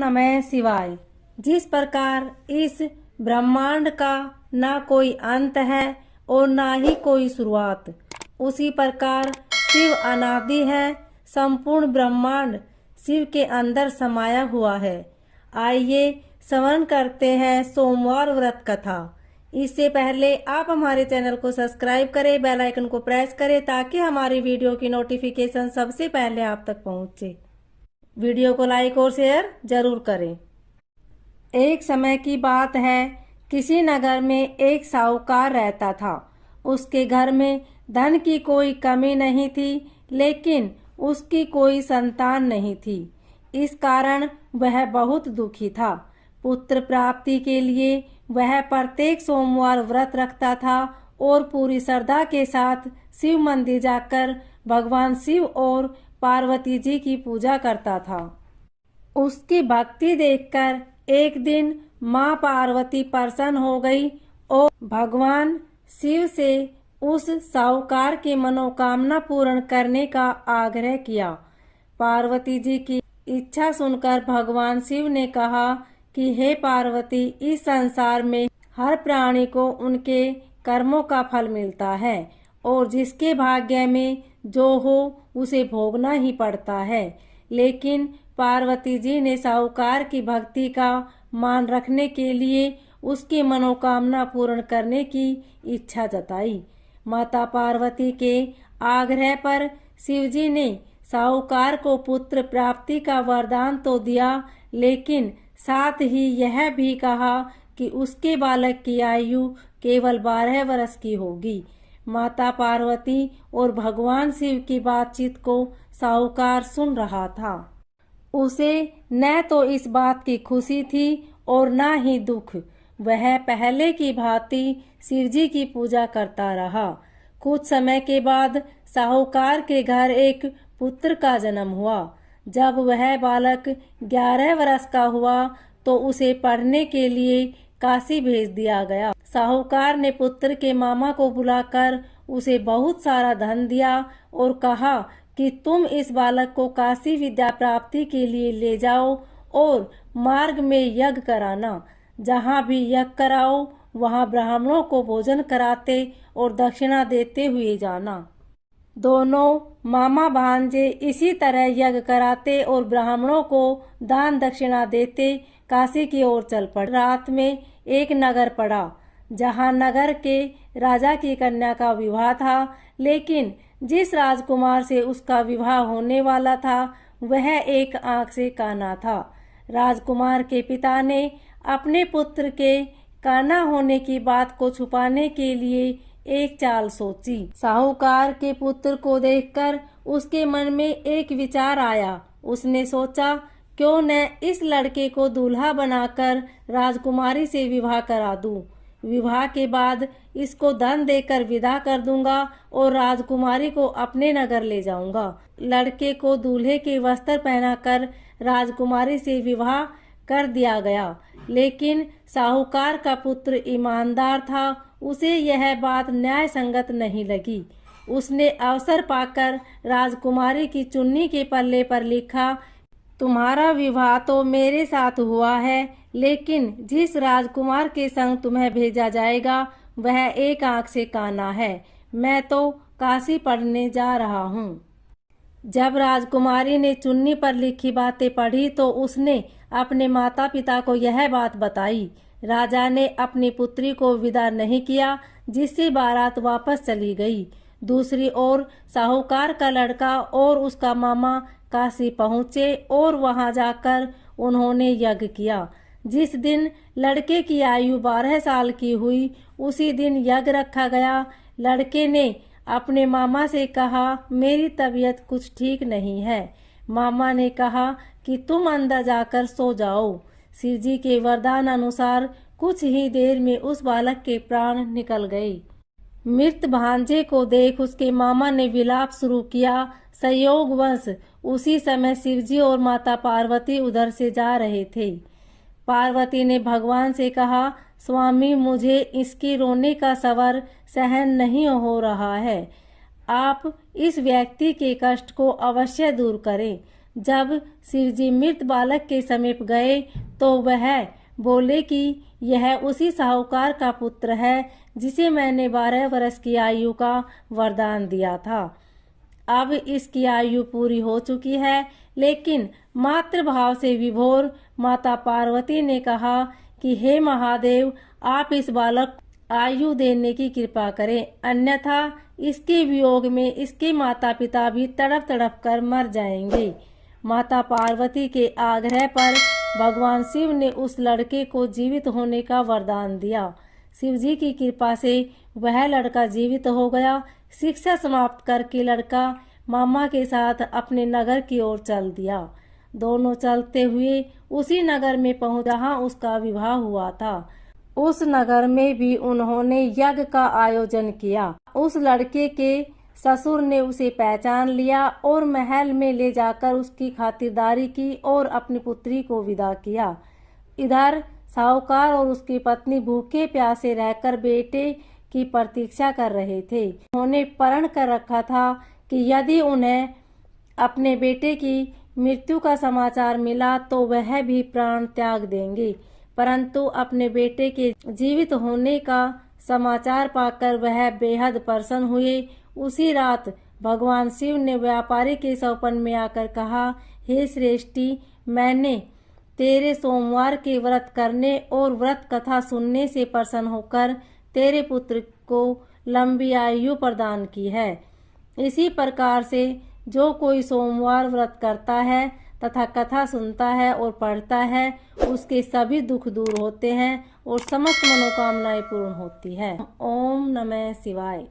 नमः शिवाय। जिस प्रकार इस ब्रह्मांड का ना कोई अंत है और ना ही कोई शुरुआत, उसी प्रकार शिव अनादि है। संपूर्ण ब्रह्मांड शिव के अंदर समाया हुआ है। आइए श्रवण करते हैं सोमवार व्रत कथा। इससे पहले आप हमारे चैनल को सब्सक्राइब करें, बेल आइकन को प्रेस करें ताकि हमारी वीडियो की नोटिफिकेशन सबसे पहले आप तक पहुंचे। वीडियो को लाइक और शेयर जरूर करें। एक समय की बात है, किसी नगर में एक साहूकार रहता था। उसके घर में धन की कोई कमी नहीं थी, लेकिन उसकी कोई संतान नहीं थी। इस कारण वह बहुत दुखी था। पुत्र प्राप्ति के लिए वह प्रत्येक सोमवार व्रत रखता था और पूरी श्रद्धा के साथ शिव मंदिर जाकर भगवान शिव और पार्वती जी की पूजा करता था। उसकी भक्ति देखकर एक दिन माँ पार्वती प्रसन्न हो गई और भगवान शिव से उस साहूकार की मनोकामना पूर्ण करने का आग्रह किया। पार्वती जी की इच्छा सुनकर भगवान शिव ने कहा कि हे पार्वती, इस संसार में हर प्राणी को उनके कर्मों का फल मिलता है और जिसके भाग्य में जो हो उसे भोगना ही पड़ता है। लेकिन पार्वती जी ने साहूकार की भक्ति का मान रखने के लिए उसकी मनोकामना पूर्ण करने की इच्छा जताई। माता पार्वती के आग्रह पर शिवजी ने साहूकार को पुत्र प्राप्ति का वरदान तो दिया, लेकिन साथ ही यह भी कहा कि उसके बालक की आयु केवल 12 वर्ष की होगी। माता पार्वती और भगवान शिव की बातचीत को साहूकार सुन रहा था। उसे न तो इस बात की खुशी थी और न ही दुख। वह पहले की भांति शिवजी की पूजा करता रहा। कुछ समय के बाद साहूकार के घर एक पुत्र का जन्म हुआ। जब वह बालक 11 वर्ष का हुआ तो उसे पढ़ने के लिए काशी भेज दिया गया। साहूकार ने पुत्र के मामा को बुलाकर उसे बहुत सारा धन दिया और कहा कि तुम इस बालक को काशी विद्या प्राप्ति के लिए ले जाओ और मार्ग में यज्ञ कराना। जहाँ भी यज्ञ कराओ वहाँ ब्राह्मणों को भोजन कराते और दक्षिणा देते हुए जाना। दोनों मामा भांजे इसी तरह यज्ञ कराते और ब्राह्मणों को दान दक्षिणा देते काशी की ओर चल पड़े। रात में एक नगर पड़ा जहाँ नगर के राजा की कन्या का विवाह था, लेकिन जिस राजकुमार से उसका विवाह होने वाला था वह एक आंख से काना था। राजकुमार के पिता ने अपने पुत्र के काना होने की बात को छुपाने के लिए एक चाल सोची। साहूकार के पुत्र को देखकर उसके मन में एक विचार आया। उसने सोचा, क्यों न इस लड़के को दूल्हा बनाकर राजकुमारी से विवाह करा दूं। विवाह के बाद इसको धन देकर विदा कर दूंगा और राजकुमारी को अपने नगर ले जाऊंगा। लड़के को दूल्हे के वस्त्र पहनाकर राजकुमारी से विवाह कर दिया गया, लेकिन साहूकार का पुत्र ईमानदार था। उसे यह बात न्याय संगत नहीं लगी। उसने अवसर पाकर राजकुमारी की चुन्नी के पल्ले पर लिखा, तुम्हारा विवाह तो मेरे साथ हुआ है, लेकिन जिस राजकुमार के संग तुम्हें भेजा जाएगा वह एक आंख से काना है। मैं तो काशी पढ़ने जा रहा हूँ। जब राजकुमारी ने चुन्नी पर लिखी बातें पढ़ी तो उसने अपने माता पिता को यह बात बताई। राजा ने अपनी पुत्री को विदा नहीं किया, जिससे बारात वापस चली गई। दूसरी ओर साहूकार का लड़का और उसका मामा काशी पहुँचे और वहां जाकर उन्होंने यज्ञ किया। जिस दिन लड़के की आयु 12 साल की हुई उसी दिन यज्ञ रखा गया। लड़के ने अपने मामा से कहा, मेरी तबीयत कुछ ठीक नहीं है। मामा ने कहा कि तुम अंदर जाकर सो जाओ। शिवजी के वरदान अनुसार कुछ ही देर में उस बालक के प्राण निकल गए। मृत भांजे को देख उसके मामा ने विलाप शुरू किया। संयोगवश उसी समय शिवजी और माता पार्वती उधर से जा रहे थे। पार्वती ने भगवान से कहा, स्वामी, मुझे इसकी रोने का स्वर सहन नहीं हो रहा है। आप इस व्यक्ति के कष्ट को अवश्य दूर करें। जब शिवजी मृत बालक के समीप गए तो वह बोले कि यह उसी साहूकार का पुत्र है जिसे मैंने 12 वर्ष की आयु का वरदान दिया था। अब इसकी आयु पूरी हो चुकी है, लेकिन मातृभाव से विभोर माता पार्वती ने कहा कि हे महादेव, आप इस बालक आयु देने की कृपा करें, अन्यथा इसके वियोग में इसके माता पिता भी तड़प तड़प कर मर जाएंगे। माता पार्वती के आग्रह पर भगवान शिव ने उस लड़के को जीवित होने का वरदान दिया। शिवजी की कृपा से वह लड़का जीवित हो गया। शिक्षा समाप्त करके लड़का मामा के साथ अपने नगर की ओर चल दिया। दोनों चलते हुए उसी नगर में पहुंच जहाँ उसका विवाह हुआ था। उस नगर में भी उन्होंने यज्ञ का आयोजन किया। उस लड़के के ससुर ने उसे पहचान लिया और महल में ले जाकर उसकी खातिरदारी की और अपनी पुत्री को विदा किया। इधर साहूकार और उसकी पत्नी भूखे प्यासे रहकर बेटे की प्रतीक्षा कर रहे थे। उन्होंने प्रण कर रखा था कि यदि उन्हें अपने बेटे की मृत्यु का समाचार मिला तो वह भी प्राण त्याग देंगे, परंतु अपने बेटे के जीवित होने का समाचार पाकर वह बेहद प्रसन्न हुए। उसी रात भगवान शिव ने व्यापारी के सपन में आकर कहा, हे श्रेष्ठी, मैंने तेरे सोमवार के व्रत करने और व्रत कथा सुनने से प्रसन्न होकर तेरे पुत्र को लंबी आयु प्रदान की है। इसी प्रकार से जो कोई सोमवार व्रत करता है तथा कथा सुनता है और पढ़ता है, उसके सभी दुख दूर होते हैं और समस्त मनोकामनाएं पूर्ण होती है। ओम नमः शिवाय।